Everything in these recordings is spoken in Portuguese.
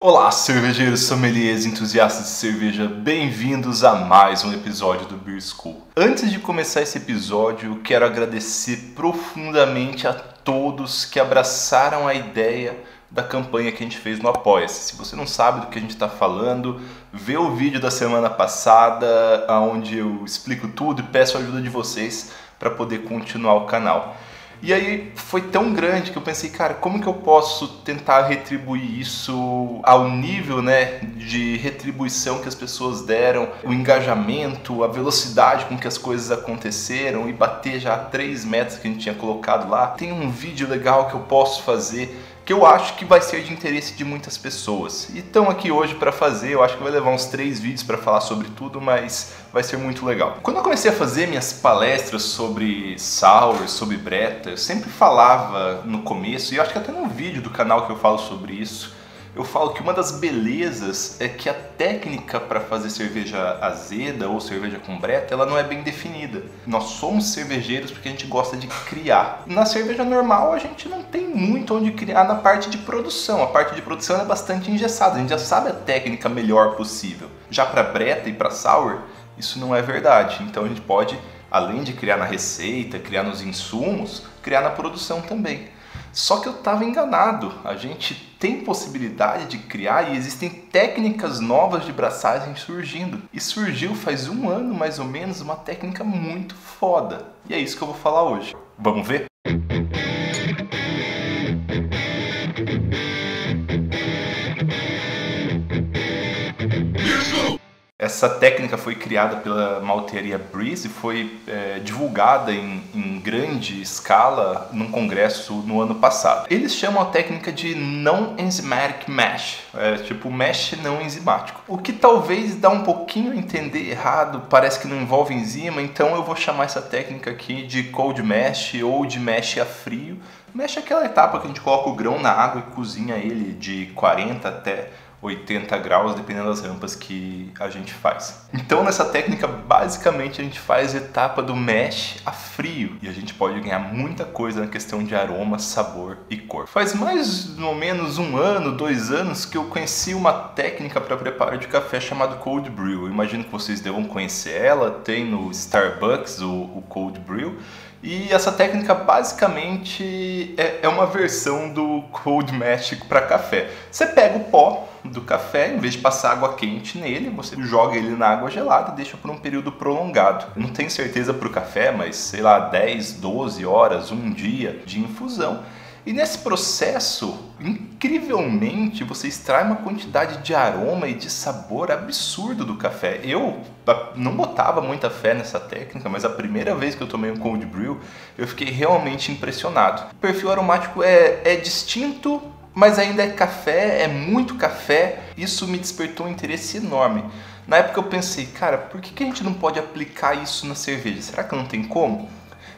Olá, cervejeiros, sommeliers, entusiastas de cerveja, bem-vindos a mais um episódio do Beer School. Antes de começar esse episódio, quero agradecer profundamente a todos que abraçaram a ideia da campanha que a gente fez no Apoia-se. Se você não sabe do que a gente está falando, vê o vídeo da semana passada, onde eu explico tudo e peço a ajuda de vocês para poder continuar o canal. E aí foi tão grande que eu pensei, cara, como que eu posso tentar retribuir isso ao nível, de retribuição que as pessoas deram, o engajamento, a velocidade com que as coisas aconteceram e bater já 3 metas que a gente tinha colocado lá. Tem um vídeo legal que eu posso fazer que eu acho que vai ser de interesse de muitas pessoas. E estão aqui hoje para fazer, eu acho que vai levar uns 3 vídeos para falar sobre tudo, mas vai ser muito legal. Quando eu comecei a fazer minhas palestras sobre sour, sobre Breta, eu sempre falava no começo, e eu acho que até no vídeo do canal que eu falo sobre isso, eu falo que uma das belezas é que a técnica para fazer cerveja azeda ou cerveja com Breta, ela não é bem definida. Nós somos cervejeiros porque a gente gosta de criar. Na cerveja normal a gente não tem muito onde criar na parte de produção. A parte de produção é bastante engessada, a gente já sabe a técnica melhor possível. Já para Breta e para sour, isso não é verdade. Então a gente pode, além de criar na receita, criar nos insumos, criar na produção também. Só que eu estava enganado, a gente tem possibilidade de criar e existem técnicas novas de braçagem surgindo. E surgiu faz 1 ano mais ou menos uma técnica muito foda. E é isso que eu vou falar hoje. Vamos ver? Essa técnica foi criada pela maltearia Breeze e foi divulgada em grande escala num congresso no ano passado. Eles chamam a técnica de Non-Enzymatic Mash, tipo mash não enzimático. O que talvez dá um pouquinho a entender errado, parece que não envolve enzima, então eu vou chamar essa técnica aqui de Cold Mash ou de Mash a frio. Mash é aquela etapa que a gente coloca o grão na água e cozinha ele de 40 até 80 graus, dependendo das rampas que a gente faz. Então nessa técnica, basicamente a gente faz a etapa do mash a frio e a gente pode ganhar muita coisa na questão de aroma, sabor e cor. Faz mais ou menos 1 ano, 2 anos que eu conheci uma técnica para preparo de café chamada Cold Brew. Eu imagino que vocês devam conhecer ela, tem no Starbucks o Cold Brew. E essa técnica basicamente é uma versão do Cold Mash para café. Você pega o pó do café, em vez de passar água quente nele, você joga ele na água gelada e deixa por um período prolongado. Eu não tenho certeza para o café, mas sei lá, 10, 12 horas, 1 dia de infusão. E nesse processo, incrivelmente, você extrai uma quantidade de aroma e de sabor absurdo do café. Eu não botava muita fé nessa técnica, mas a primeira vez que eu tomei um Cold Brew, eu fiquei realmente impressionado. O perfil aromático é distinto, mas ainda é café, é muito café. Isso me despertou um interesse enorme. Na época eu pensei, cara, por que a gente não pode aplicar isso na cerveja? Será que não tem como?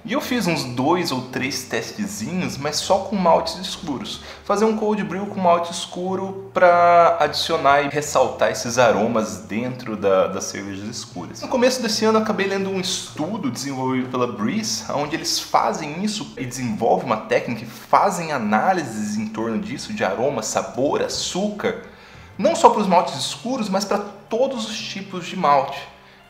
E eu fiz uns 2 ou 3 testezinhos, mas só com maltes escuros. Fazer um cold brew com malte escuro para adicionar e ressaltar esses aromas dentro das cervejas escuras. No começo desse ano eu acabei lendo um estudo desenvolvido pela Breeze, onde eles fazem isso e desenvolvem uma técnica, fazem análises em torno disso, de aroma, sabor, açúcar, não só para os maltes escuros, mas para todos os tipos de malte.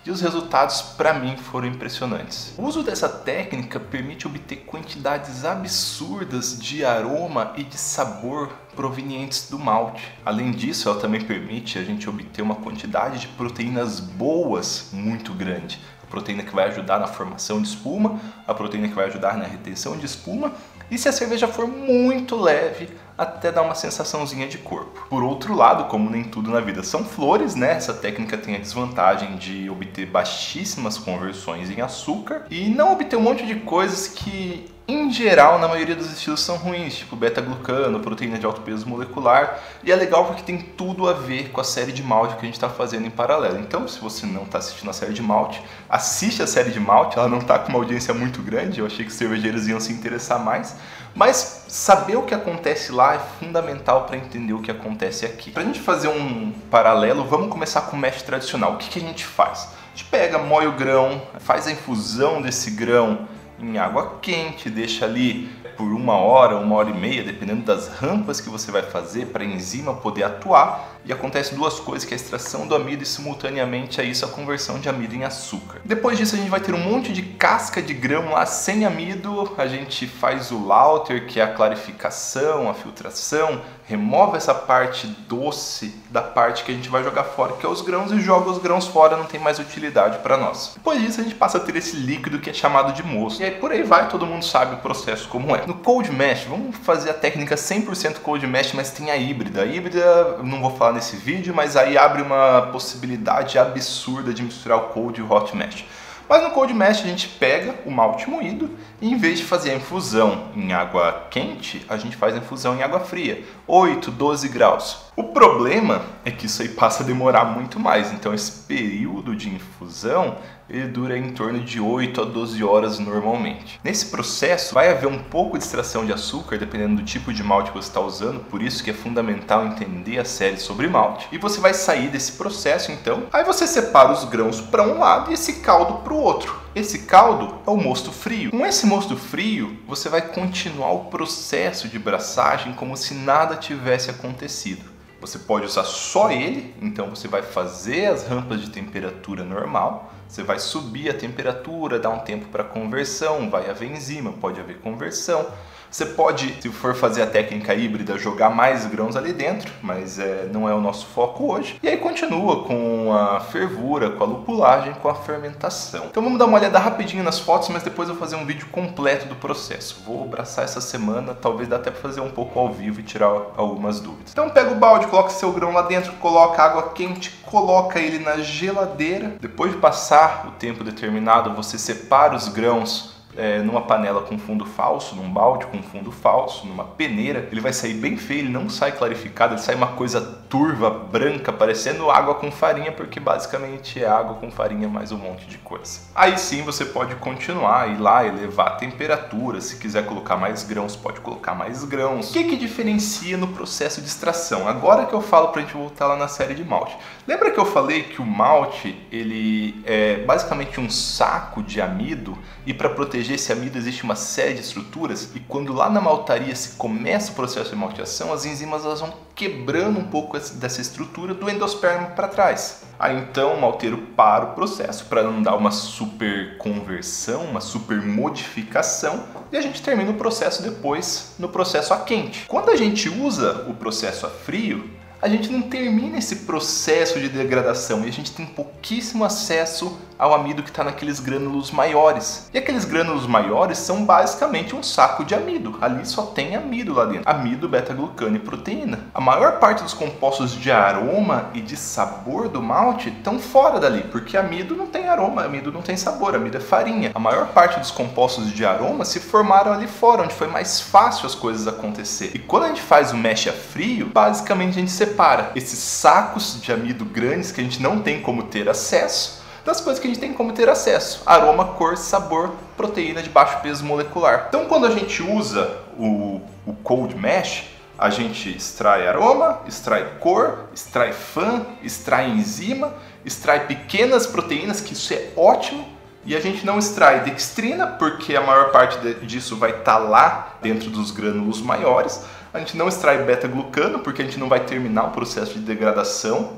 E os resultados, para mim, foram impressionantes. O uso dessa técnica permite obter quantidades absurdas de aroma e de sabor provenientes do malte. Além disso, ela também permite a gente obter uma quantidade de proteínas boas muito grande. A proteína que vai ajudar na formação de espuma, a proteína que vai ajudar na retenção de espuma, e se a cerveja for muito leve, até dar uma sensaçãozinha de corpo. Por outro lado, como nem tudo na vida são flores, essa técnica tem a desvantagem de obter baixíssimas conversões em açúcar e não obter um monte de coisas que, em geral, na maioria dos estilos são ruins, tipo beta-glucano, proteína de alto peso molecular, e é legal porque tem tudo a ver com a série de malte que a gente está fazendo em paralelo. Então, se você não está assistindo a série de malte, assiste a série de malte, ela não está com uma audiência muito grande, eu achei que os cervejeiros iam se interessar mais, mas saber o que acontece lá é fundamental para entender o que acontece aqui. Para a gente fazer um paralelo, vamos começar com o mash tradicional. O que a gente faz? A gente pega, moe o grão, faz a infusão desse grão em água quente, deixa ali por 1 hora, 1 hora e meia, dependendo das rampas que você vai fazer para a enzima poder atuar. E acontece duas coisas, que é a extração do amido e simultaneamente a isso a conversão de amido em açúcar. Depois disso a gente vai ter um monte de casca de grão lá sem amido, a gente faz o lauter, que é a clarificação, a filtração, remove essa parte doce da parte que a gente vai jogar fora, que é os grãos, e joga os grãos fora, não tem mais utilidade para nós. Depois disso a gente passa a ter esse líquido que é chamado de mosto. E aí por aí vai, todo mundo sabe o processo como é. No cold mesh, vamos fazer a técnica 100% cold mesh, mas tem a híbrida. A híbrida, não vou falar nesse vídeo, mas aí abre uma possibilidade absurda de misturar o cold e o hot mesh. Mas no cold mesh a gente pega o malte moído e em vez de fazer a infusão em água quente, a gente faz a infusão em água fria, 8, 12 graus. O problema é que isso aí passa a demorar muito mais, então esse período de infusão ele dura em torno de 8 a 12 horas normalmente. Nesse processo vai haver um pouco de extração de açúcar, dependendo do tipo de malte que você está usando, por isso que é fundamental entender a série sobre malte. E você vai sair desse processo então, aí você separa os grãos para um lado e esse caldo para o outro. Esse caldo é o mosto frio. Com esse mosto frio, você vai continuar o processo de braçagem como se nada tivesse acontecido. Você pode usar só ele, então você vai fazer as rampas de temperatura normal, você vai subir a temperatura, dar um tempo para conversão, vai haver enzima, pode haver conversão. Você pode, se for fazer a técnica híbrida, jogar mais grãos ali dentro, mas não é o nosso foco hoje. E aí continua com a fervura, com a lupulagem, com a fermentação. Então vamos dar uma olhada rapidinho nas fotos, mas depois eu vou fazer um vídeo completo do processo. Vou abraçar essa semana, talvez dá até para fazer um pouco ao vivo e tirar algumas dúvidas. Então pega o balde, coloca seu grão lá dentro, coloca água quente, coloca ele na geladeira. Depois de passar o tempo determinado, você separa os grãos numa panela com fundo falso, num balde com fundo falso, numa peneira. Ele vai sair bem feio, ele não sai clarificado, ele sai uma coisa turva, branca, parecendo água com farinha, porque basicamente é água com farinha mais um monte de coisa. Aí sim você pode continuar, ir lá, elevar a temperatura, se quiser colocar mais grãos, pode colocar mais grãos. O que diferencia no processo de extração? Agora que eu falo pra gente voltar lá na série de malte. Lembra que eu falei que o malte, ele é basicamente um saco de amido, e para proteger esse amido existe uma série de estruturas, e quando lá na maltaria se começa o processo de malteação, as enzimas elas vão quebrando um pouco dessa estrutura do endosperma para trás. Aí então o malteiro para o processo para não dar uma super conversão, uma super modificação, e a gente termina o processo depois no processo a quente. Quando a gente usa o processo a frio, a gente não termina esse processo de degradação e a gente tem pouquíssimo acesso ao amido que está naqueles grânulos maiores. E aqueles grânulos maiores são basicamente um saco de amido. Ali só tem amido lá dentro. Amido, beta-glucano e proteína. A maior parte dos compostos de aroma e de sabor do malte estão fora dali, porque amido não tem aroma, amido não tem sabor, amido é farinha. A maior parte dos compostos de aroma se formaram ali fora, onde foi mais fácil as coisas acontecer. E quando a gente faz o mesh a frio, basicamente a gente separa esses sacos de amido grandes que a gente não tem como ter acesso das coisas que a gente tem como ter acesso: aroma, cor, sabor, proteína de baixo peso molecular. Então quando a gente usa o cold mesh, a gente extrai aroma, extrai cor, extrai fã, extrai enzima, extrai pequenas proteínas, que isso é ótimo, e a gente não extrai dextrina, porque a maior parte disso vai estar lá dentro dos grânulos maiores. A gente não extrai beta-glucano, porque a gente não vai terminar o processo de degradação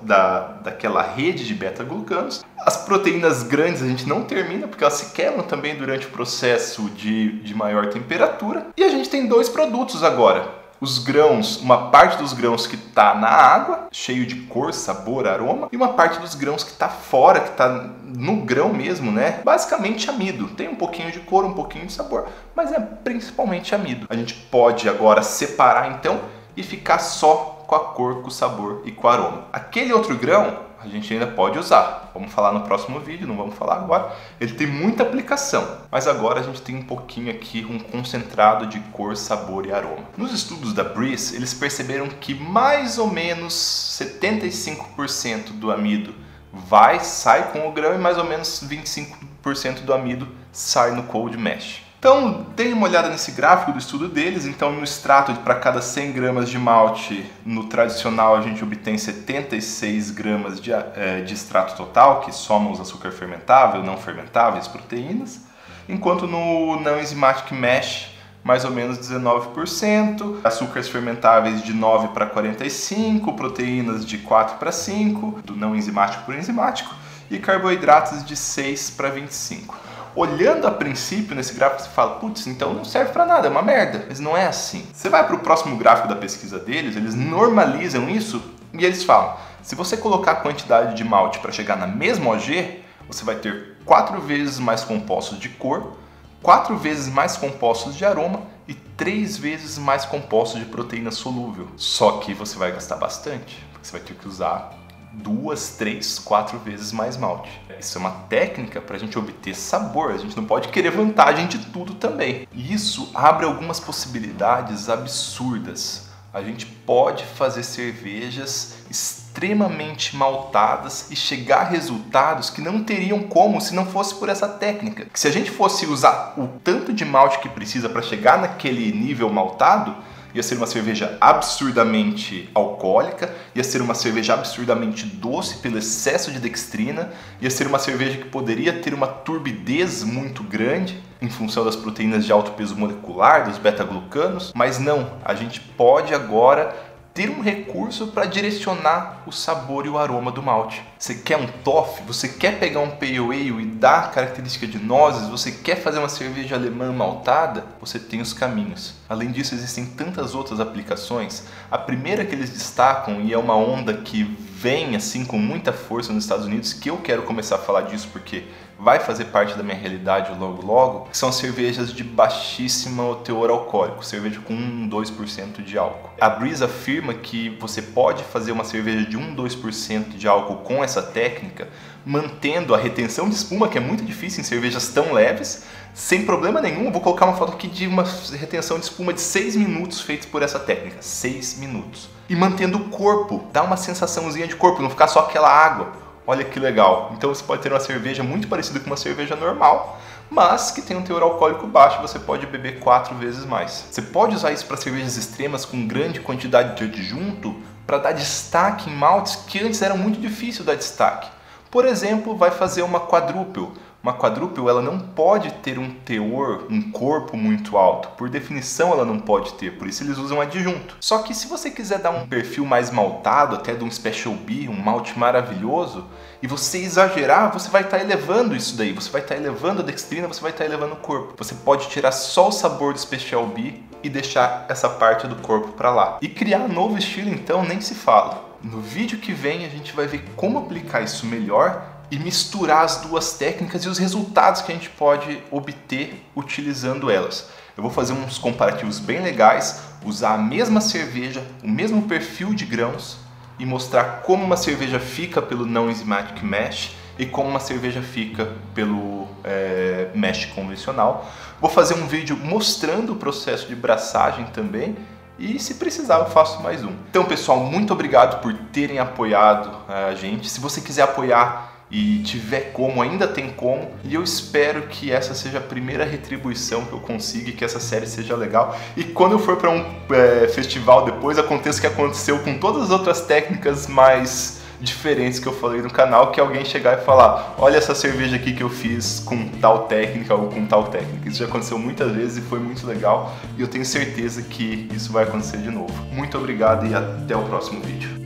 daquela rede de beta-glucanos. As proteínas grandes a gente não termina, porque elas se quebram também durante o processo de maior temperatura. E a gente tem dois produtos agora. Os grãos, uma parte dos grãos que está na água, cheio de cor, sabor, aroma, e uma parte dos grãos que está fora, que está no grão mesmo, né? Basicamente amido. Tem um pouquinho de cor, um pouquinho de sabor, mas é principalmente amido. A gente pode agora separar então e ficar só com a cor, com o sabor e com o aroma. Aquele outro grão a gente ainda pode usar. Vamos falar no próximo vídeo, não vamos falar agora. Ele tem muita aplicação, mas agora a gente tem um pouquinho aqui, um concentrado de cor, sabor e aroma. Nos estudos da Breeze, eles perceberam que mais ou menos 75% do amido sai com o grão e mais ou menos 25% do amido sai no cold mesh. Então, dê uma olhada nesse gráfico do estudo deles. Então, no extrato, para cada 100 gramas de malte, no tradicional a gente obtém 76 gramas de extrato total, que soma os açúcar fermentável, não fermentáveis, proteínas. enquanto no não enzimático mash mais ou menos 19%, açúcares fermentáveis de 9 para 45, proteínas de 4 para 5, do não enzimático para enzimático, e carboidratos de 6 para 25. Olhando a princípio nesse gráfico, você fala, putz, então não serve para nada, é uma merda. Mas não é assim. Você vai para o próximo gráfico da pesquisa deles, eles normalizam isso e eles falam, se você colocar a quantidade de malte para chegar na mesma OG, você vai ter 4 vezes mais compostos de cor, 4 vezes mais compostos de aroma e 3 vezes mais compostos de proteína solúvel. Só que você vai gastar bastante, porque você vai ter que usar 2, 3, 4 vezes mais malte. Isso é uma técnica para a gente obter sabor, a gente não pode querer vantagem de tudo também. E isso abre algumas possibilidades absurdas. A gente pode fazer cervejas extremamente maltadas e chegar a resultados que não teriam como se não fosse por essa técnica. Se a gente fosse usar o tanto de malte que precisa para chegar naquele nível maltado, ia ser uma cerveja absurdamente alcoólica, ia ser uma cerveja absurdamente doce pelo excesso de dextrina, ia ser uma cerveja que poderia ter uma turbidez muito grande em função das proteínas de alto peso molecular, dos beta-glucanos, mas não, a gente pode agora ter um recurso para direcionar o sabor e o aroma do malte. Você quer um toffee? Você quer pegar um pale ale e dar característica de nozes? Você quer fazer uma cerveja alemã maltada? Você tem os caminhos. Além disso, existem tantas outras aplicações. A primeira que eles destacam, e é uma onda que vem assim com muita força nos Estados Unidos, que eu quero começar a falar disso porque vai fazer parte da minha realidade logo, são cervejas de baixíssimo teor alcoólico, cerveja com 1, 2% de álcool. A Breeze afirma que você pode fazer uma cerveja de 1, 2% de álcool com essa técnica, mantendo a retenção de espuma, que é muito difícil em cervejas tão leves, sem problema nenhum. Eu vou colocar uma foto aqui de uma retenção de espuma de 6 minutos feita por essa técnica, 6 minutos. E mantendo o corpo, dá uma sensaçãozinha de corpo, não ficar só aquela água. Olha que legal. Então você pode ter uma cerveja muito parecida com uma cerveja normal, mas que tem um teor alcoólico baixo, você pode beber 4 vezes mais. Você pode usar isso para cervejas extremas com grande quantidade de adjunto para dar destaque em maltes que antes era muito difícil dar destaque. Por exemplo, vai fazer uma quadruple. Uma quadruple ela não pode ter um teor, um corpo muito alto. Por definição ela não pode ter, por isso eles usam adjunto. Só que se você quiser dar um perfil mais maltado, até de um Special B, um malte maravilhoso, e você exagerar, você vai estar elevando isso daí. Você vai estar elevando a dextrina, você vai estar elevando o corpo. Você pode tirar só o sabor do Special B e deixar essa parte do corpo para lá. E criar um novo estilo então nem se fala. No vídeo que vem a gente vai ver como aplicar isso melhor e misturar as duas técnicas e os resultados que a gente pode obter utilizando elas. Eu vou fazer uns comparativos bem legais, usar a mesma cerveja, o mesmo perfil de grãos e mostrar como uma cerveja fica pelo não enzimático mash e como uma cerveja fica pelo mash convencional. Vou fazer um vídeo mostrando o processo de braçagem também e se precisar eu faço mais um. Então pessoal, muito obrigado por terem apoiado a gente. Se você quiser apoiar e tiver como, ainda tem como, e eu espero que essa seja a primeira retribuição que eu consiga e que essa série seja legal. E quando eu for para um festival depois, aconteça o que aconteceu com todas as outras técnicas mais diferentes que eu falei no canal, que alguém chegar e falar, olha essa cerveja aqui que eu fiz com tal técnica ou com tal técnica. Isso já aconteceu muitas vezes e foi muito legal, e eu tenho certeza que isso vai acontecer de novo. Muito obrigado e até o próximo vídeo.